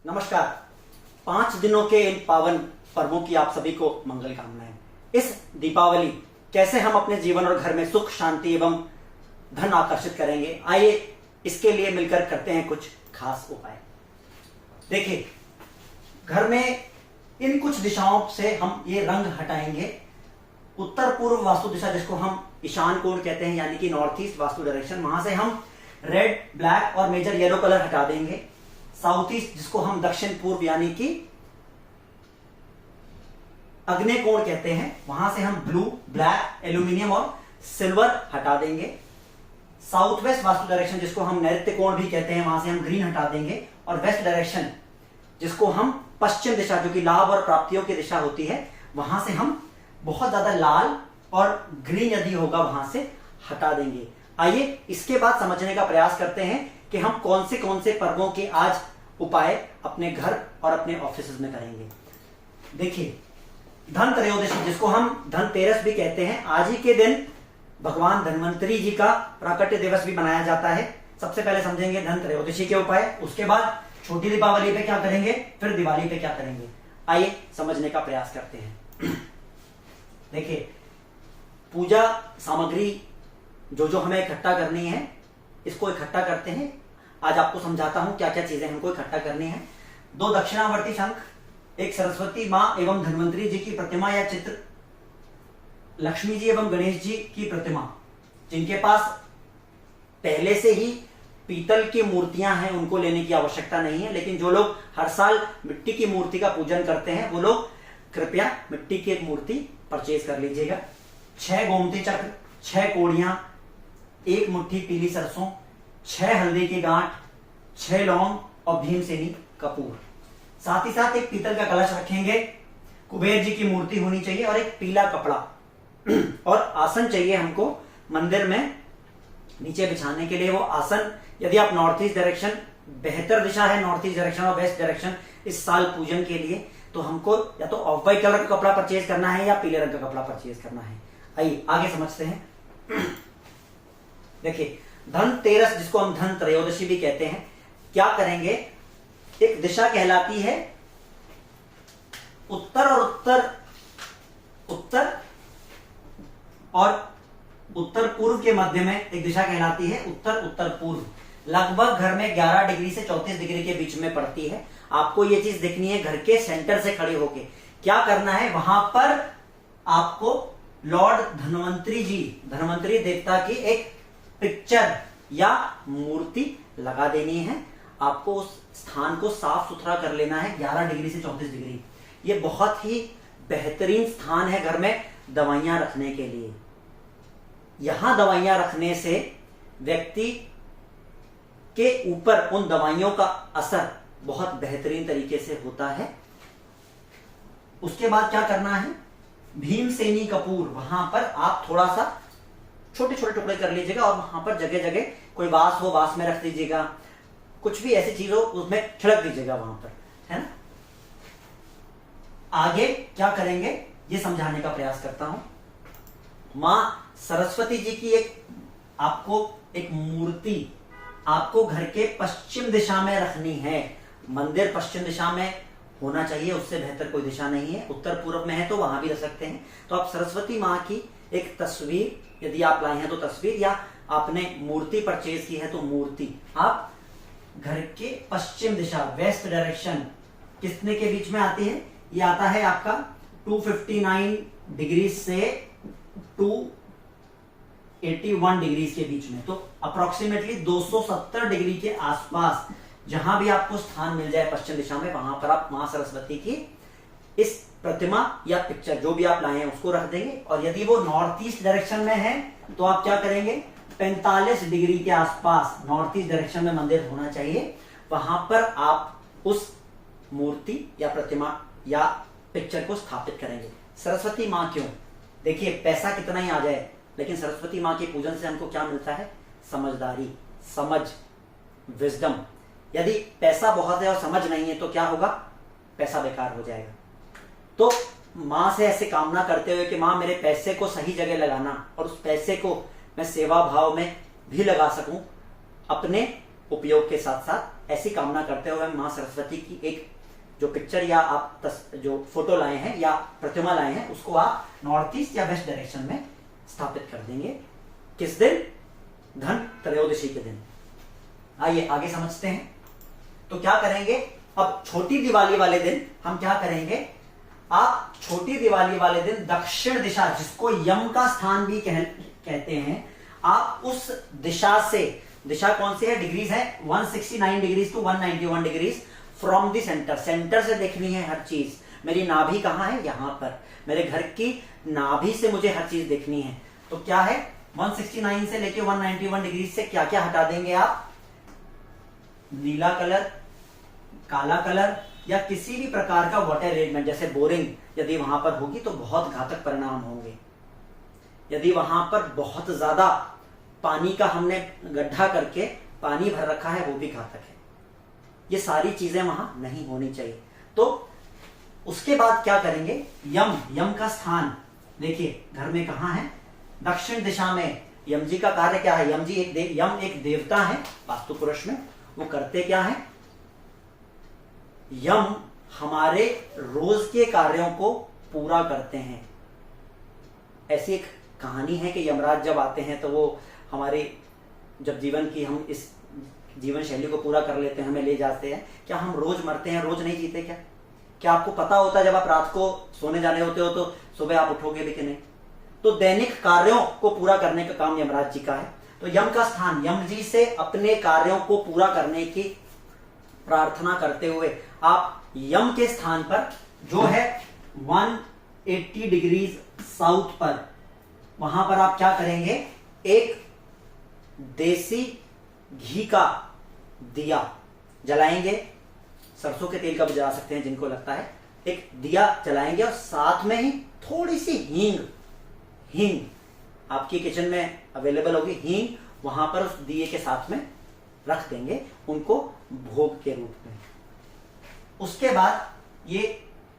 नमस्कार। 5 दिनों के इन पावन पर्वों की आप सभी को मंगल कामनाएं। इस दीपावली कैसे हम अपने जीवन और घर में सुख, शांति एवं धन आकर्षित करेंगे, आइए इसके लिए मिलकर करते हैं कुछ खास उपाय। देखिए, घर में इन कुछ दिशाओं से हम ये रंग हटाएंगे। उत्तर पूर्व वास्तु दिशा, जिसको हम ईशान कोण कहते हैं, यानी कि नॉर्थ ईस्ट वास्तु डायरेक्शन, वहां से हम रेड, ब्लैक और मेजर येलो कलर हटा देंगे। साउथ ईस्ट, जिसको हम दक्षिण पूर्व यानी कि अग्नि कोण कहते हैं, वहां से हम ब्लू, ब्लैक, एल्यूमिनियम और सिल्वर हटा देंगे। साउथ वेस्ट वास्तु डायरेक्शन, जिसको हम नैऋत्य कोण भी कहते हैं, वहां से हम ग्रीन हटा देंगे। और वेस्ट डायरेक्शन, जिसको हम पश्चिम दिशा, जो कि लाभ और प्राप्तियों की दिशा होती है, वहां से हम बहुत ज्यादा लाल और ग्रीन यदि होगा वहां से हटा देंगे। आइए इसके बाद समझने का प्रयास करते हैं कि हम कौन से पर्वों के आज उपाय अपने घर और अपने ऑफिस में करेंगे। देखिए, धन त्रयोदशी, जिसको हम धनतेरस भी कहते हैं, आज ही के दिन भगवान धन्वंतरी जी का प्राकट्य दिवस भी मनाया जाता है। सबसे पहले समझेंगे धन त्रयोदशी के उपाय, उसके बाद छोटी दीपावली पे क्या करेंगे, फिर दिवाली पे क्या करेंगे। आइए समझने का प्रयास करते हैं। देखिए, पूजा सामग्री जो हमें इकट्ठा करनी है, इसको इकट्ठा करते हैं। आज आपको समझाता हूं क्या क्या चीजें हमको इकट्ठा करनी है। 2 दक्षिणावर्ती शंख, एक सरस्वती माँ एवं धन्वंतरी जी की प्रतिमा या चित्र, लक्ष्मी जी एवं गणेश जी की प्रतिमा। जिनके पास पहले से ही पीतल की मूर्तियां हैं उनको लेने की आवश्यकता नहीं है, लेकिन जो लोग हर साल मिट्टी की मूर्ति का पूजन करते हैं वो लोग कृपया मिट्टी की एक मूर्ति परचेज कर लीजिएगा। 6 गोमती चक्र, 6 कोड़ियां, 1 मुट्ठी पीली सरसों, 6 हल्दी की गांठ, 6 लौंग और भीमसेनी कपूर। साथ ही साथ एक पीतल का कलश रखेंगे, कुबेर जी की मूर्ति होनी चाहिए और एक पीला कपड़ा और आसन चाहिए हमको मंदिर में नीचे बिछाने के लिए। वो आसन, यदि आप नॉर्थ ईस्ट डायरेक्शन, बेहतर दिशा है नॉर्थ ईस्ट डायरेक्शन और वेस्ट डायरेक्शन इस साल पूजन के लिए, तो हमको या तो ऑफ व्हाइट कलर का कपड़ा परचेज करना है या पीले रंग का कपड़ा परचेज करना है। आइए आगे समझते हैं। देखिए, धनतेरस, जिसको हम धन त्रयोदशी भी कहते हैं, क्या करेंगे। एक दिशा कहलाती है उत्तर और उत्तर पूर्व के मध्य में एक दिशा कहलाती है उत्तर पूर्व। लगभग घर में 11 डिग्री से 34 डिग्री के बीच में पड़ती है। आपको ये चीज देखनी है घर के सेंटर से खड़े होके। क्या करना है, वहां पर आपको लॉर्ड धन्वंतरी देवता की एक पिक्चर या मूर्ति लगा देनी है। आपको उस स्थान को साफ सुथरा कर लेना है। 11 डिग्री से 34 डिग्री, ये बहुत ही बेहतरीन स्थान है घर में दवाइयां रखने के लिए। यहां दवाइयां रखने से व्यक्ति के ऊपर उन दवाइयों का असर बहुत बेहतरीन तरीके से होता है। उसके बाद क्या करना है, भीमसेनी कपूर, वहां पर आप थोड़ा सा छोटे छोटे टुकड़े कर लीजिएगा और वहां पर जगह जगह कोई वास हो, वास में रख दीजिएगा, कुछ भी ऐसी चीज हो उसमें छिड़क दीजिएगा वहां पर, है ना। आगे क्या करेंगे ये समझाने का प्रयास करता हूं। मां सरस्वती जी की आपको एक मूर्ति आपको घर के पश्चिम दिशा में रखनी है। मंदिर पश्चिम दिशा में होना चाहिए, उससे बेहतर कोई दिशा नहीं है। उत्तर पूर्व में है तो वहां भी रख सकते हैं। तो आप सरस्वती मां की एक तस्वीर यदि आप लाए हैं तो तस्वीर, या आपने मूर्ति परचेज की है तो मूर्ति आप घर के पश्चिम दिशा, वेस्ट डायरेक्शन, कितने के बीच में आती है, ये आता है आपका 259 डिग्री से 281 डिग्री के बीच में। तो अप्रोक्सीमेटली 270 डिग्री के आसपास जहां भी आपको स्थान मिल जाए पश्चिम दिशा में, वहां पर आप मां सरस्वती की इस प्रतिमा या पिक्चर जो भी आप लाए हैं उसको रख देंगे। और यदि वो नॉर्थ ईस्ट डायरेक्शन में है तो आप क्या करेंगे, 45 डिग्री के आसपास नॉर्थ ईस्ट डायरेक्शन में मंदिर होना चाहिए। वहां पर आप उस मूर्ति या प्रतिमा या पिक्चर को स्थापित करेंगे। सरस्वती मां क्यों, देखिए पैसा कितना ही आ जाए, लेकिन सरस्वती मां के पूजन से हमको क्या मिलता है, समझदारी, समझ, विजडम। यदि पैसा बहुत है और समझ नहीं है तो क्या होगा, पैसा बेकार हो जाएगा। तो मां से ऐसे कामना करते हुए कि मां मेरे पैसे को सही जगह लगाना और उस पैसे को मैं सेवा भाव में भी लगा सकूं, अपने उपयोग के साथ साथ ऐसी कामना करते हुए हम माँ सरस्वती की एक जो पिक्चर या आप जो फोटो लाए हैं या प्रतिमा लाए हैं उसको आप नॉर्थ ईस्ट या वेस्ट डायरेक्शन में स्थापित कर देंगे। किस दिन? धन त्रयोदशी के दिन। आइए आगे समझते हैं। तो क्या करेंगे, अब छोटी दिवाली वाले दिन हम क्या करेंगे, आप छोटी दिवाली वाले दिन दक्षिण दिशा, जिसको यम का स्थान भी कहते हैं, आप उस दिशा से, दिशा कौन सी है, डिग्रीज है 169 degrees to 191 degrees from the centre. Centre से देखनी है हर चीज। मेरी नाभि कहां है, यहां पर। मेरे घर की नाभि से मुझे हर चीज देखनी है। तो क्या है, 169 से लेके 191 डिग्री से क्या क्या हटा देंगे आप, नीला कलर, काला कलर या किसी भी प्रकार का वाटर अरेंजमेंट, जैसे बोरिंग यदि वहां पर होगी तो बहुत घातक परिणाम होंगे। यदि वहां पर बहुत ज्यादा पानी का हमने गड्ढा करके पानी भर रखा है वो भी घातक है। ये सारी चीजें वहां नहीं होनी चाहिए। तो उसके बाद क्या करेंगे, यम का स्थान देखिए घर में कहां है, दक्षिण दिशा में। यम जी का कार्य क्या है, यम एक देवता है वास्तु पुरुष में। वो करते क्या है, यम हमारे रोज के कार्यों को पूरा करते हैं। ऐसी एक कहानी है कि यमराज जब आते हैं तो वो हमारे जब जीवन की, हम इस जीवन शैली को पूरा कर लेते हैं, हमें ले जाते हैं। क्या हम रोज मरते हैं, रोज नहीं जीते क्या? क्या आपको पता होता है जब आप रात को सोने जाने होते हो तो सुबह आप उठोगे भी कि नहीं? तो दैनिक कार्यों को पूरा करने का काम यमराज जी का है। तो यम का स्थान, यम जी से अपने कार्यों को पूरा करने की प्रार्थना करते हुए आप यम के स्थान पर जो है 180 डिग्रीज साउथ पर, वहां पर आप क्या करेंगे, एक देसी घी का दिया जलाएंगे। सरसों के तेल का भी जला सकते हैं जिनको लगता है। एक दिया जलाएंगे और साथ में ही थोड़ी सी हींग आपकी किचन में अवेलेबल होगी। हींग वहां पर उस दिए के साथ में रख देंगे, उनको भोग के रूप में। उसके बाद ये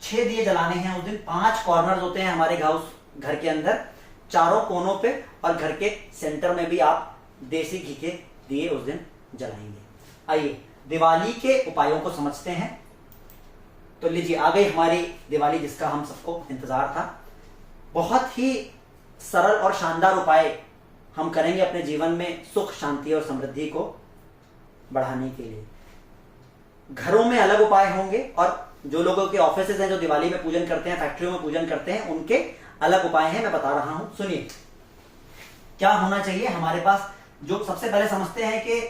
6 दिए जलाने हैं उस दिन। 5 कॉर्नर्स होते हैं हमारे घर के अंदर, चारों कोनों पे, और घर के सेंटर में भी आप देसी घी के दिए उस दिन जलाएंगे। आइए दिवाली के उपायों को समझते हैं। तो लीजिए आ गई हमारी दिवाली, जिसका हम सबको इंतजार था। बहुत ही सरल और शानदार उपाय हम करेंगे अपने जीवन में सुख, शांति और समृद्धि को बढ़ाने के लिए। घरों में अलग उपाय होंगे और जो लोगों के ऑफिसेज हैं जो दिवाली में पूजन करते हैं, फैक्ट्रियों में पूजन करते हैं, उनके अलग उपाय हैं, मैं बता रहा हूं। सुनिए क्या होना चाहिए हमारे पास। जो सबसे पहले समझते हैं कि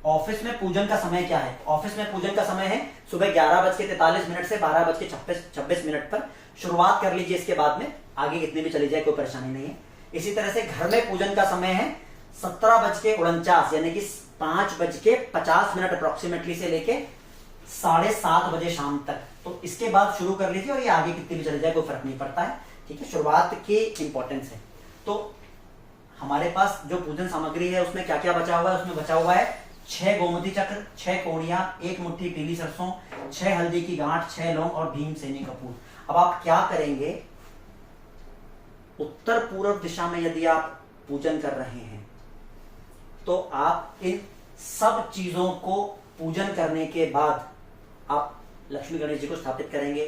ऑफिस में पूजन का समय क्या है। ऑफिस में पूजन का समय है सुबह 11:43 से 12:26 पर। शुरुआत कर लीजिए, इसके बाद में आगे कितनी भी चली जाए कोई परेशानी नहीं है। इसी तरह से घर में पूजन का समय है 17:49 यानी कि 5:50 अप्रोक्सीमेटली से लेके 7:30 बजे शाम तक। तो इसके बाद शुरू कर लीजिए और ये आगे कितनी भी चली जाए कोई फर्क नहीं पड़ता है, ठीक है। शुरुआत की इंपॉर्टेंस है। तो हमारे पास जो पूजन सामग्री है उसमें क्या क्या बचा हुआ है, उसमें बचा हुआ है 6 गोमती चक्र, 6 कोड़ियां, 1 मुट्ठी पीली सरसों, 6 हल्दी की गांठ, 6 लौंग और भीमसेनी कपूर। अब आप क्या करेंगे, उत्तर पूर्व दिशा में यदि आप पूजन कर रहे हैं तो आप इन सब चीजों को पूजन करने के बाद आप लक्ष्मी गणेश जी को स्थापित करेंगे।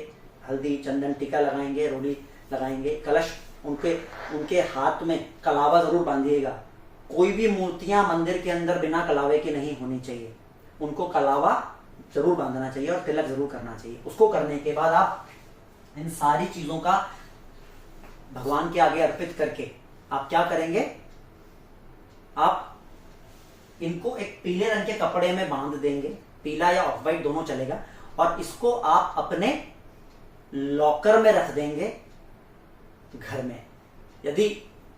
हल्दी, चंदन, टीका लगाएंगे, रोली लगाएंगे, कलश, उनके हाथ में कलावा जरूर बांधिएगा। कोई भी मूर्तियां मंदिर के अंदर बिना कलावे की नहीं होनी चाहिए, उनको कलावा जरूर बांधना चाहिए और तिलक जरूर करना चाहिए। उसको करने के बाद आप इन सारी चीजों का भगवान के आगे अर्पित करके आप क्या करेंगे, आप इनको एक पीले रंग के कपड़े में बांध देंगे, पीला या ऑफ वाइट दोनों चलेगा, और इसको आप अपने लॉकर में रख देंगे घर में। यदि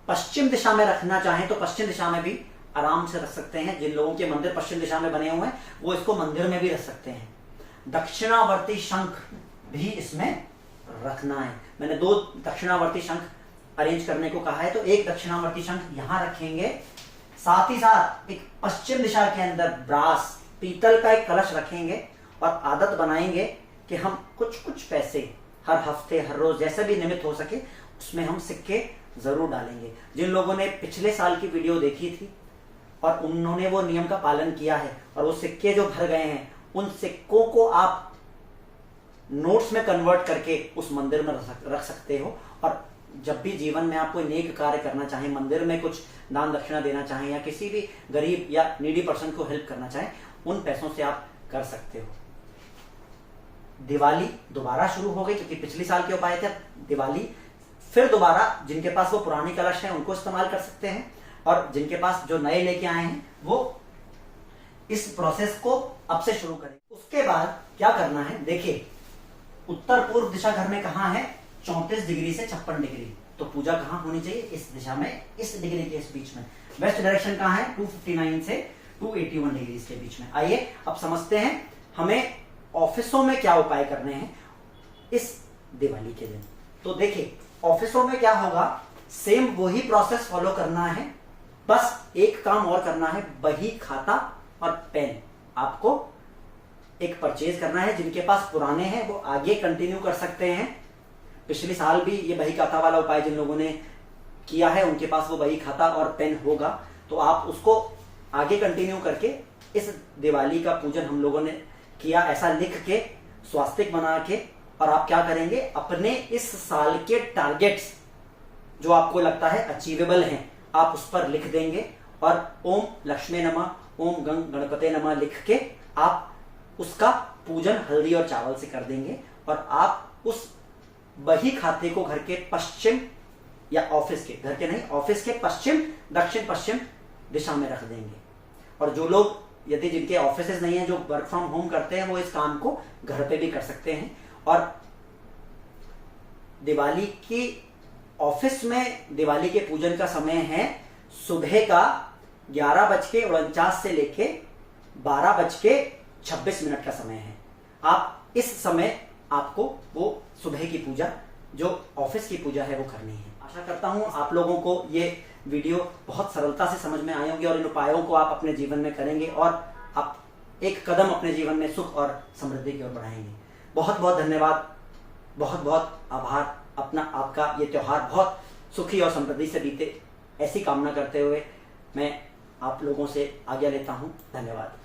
पश्चिम दिशा में रखना चाहें तो पश्चिम दिशा में भी आराम से रख सकते हैं। जिन लोगों के मंदिर पश्चिम दिशा में बने हुए हैं वो इसको मंदिर में भी रख सकते हैं। दक्षिणावर्ती शंख भी इसमें रखना है। मैंने 2 दक्षिणावर्ती शंख अरेंज करने को कहा है, तो एक दक्षिणावर्ती शंख यहां रखेंगे। साथ ही साथ एक पश्चिम दिशा के अंदर ब्रास, पीतल का एक कलश रखेंगे और आदत बनाएंगे कि हम कुछ पैसे हर हफ्ते, हर रोज, जैसे भी निमित्त हो सके उसमें हम सिक्के जरूर डालेंगे। जिन लोगों ने पिछले साल की वीडियो देखी थी और उन्होंने वो नियम का पालन किया है और वो सिक्के जो भर गए हैं उन सिक्कों को आप नोट्स में कन्वर्ट करके उस मंदिर में रख सकते हो। और जब भी जीवन में आप कोई नेक कार्य करना चाहें, मंदिर में कुछ दान दक्षिणा देना चाहें या किसी भी गरीब या नीडी पर्सन को हेल्प करना चाहें, उन पैसों से आप कर सकते हो। दिवाली दोबारा शुरू हो गई क्योंकि पिछले साल के उपाय थे, दिवाली फिर दोबारा जिनके पास वो पुरानी कलश है उनको इस्तेमाल कर सकते हैं और जिनके पास जो नए लेके आए हैं वो इस प्रोसेस को अब से शुरू करें। उसके बाद क्या करना है, देखिए उत्तर पूर्व दिशा घर में कहाँ है, 34 डिग्री से 56 डिग्री, तो पूजा कहाँ होनी चाहिए, इस दिशा में, इस डिग्री के इस बीच में। वेस्ट डायरेक्शन कहाँ है, 259 से 281 डिग्री के बीच में। आइए अब समझते हैं हमें ऑफिसों में क्या उपाय करने हैं इस दिवाली के दिन। तो देखिए ऑफिसों में क्या होगा, सेम वही प्रोसेस फॉलो करना है, बस एक काम और करना है, बही खाता और पेन आपको एक परचेज करना है। जिनके पास पुराने हैं वो आगे कंटिन्यू कर सकते हैं, पिछले साल भी ये बही खाता वाला उपाय जिन लोगों ने किया है उनके पास वो बही खाता और पेन होगा, तो आप उसको आगे कंटिन्यू करके इस दिवाली का पूजन हम लोगों ने किया ऐसा लिख के स्वास्तिक बना के, और आप क्या करेंगे, अपने इस साल के टारगेट्स जो आपको लगता है अचीवेबल हैं आप उस पर लिख देंगे और ओम लक्ष्मी नमः, ओम गणपते नमः लिख के आप उसका पूजन हल्दी और चावल से कर देंगे और आप उस बही खाते को घर के पश्चिम या ऑफिस के, घर के नहीं ऑफिस के पश्चिम, दक्षिण पश्चिम दिशा में रख देंगे। और जो लोग यदि जिनके ऑफिसेज नहीं है, जो वर्क फ्रॉम होम करते हैं, वो इस काम को घर पे भी कर सकते हैं। और दिवाली की ऑफिस में दिवाली के पूजन का समय है सुबह का 11:49 से लेके 12:26 का समय है। आप इस समय आपको वो सुबह की पूजा जो ऑफिस की पूजा है वो करनी है। आशा करता हूं आप लोगों को ये वीडियो बहुत सरलता से समझ में आए होंगे और इन उपायों को आप अपने जीवन में करेंगे और आप एक कदम अपने जीवन में सुख और समृद्धि की ओर बढ़ाएंगे। बहुत बहुत धन्यवाद, बहुत बहुत आभार। अपना आपका ये त्योहार बहुत सुखी और समृद्धि से बीते ऐसी कामना करते हुए मैं आप लोगों से आज्ञा लेता हूं। धन्यवाद।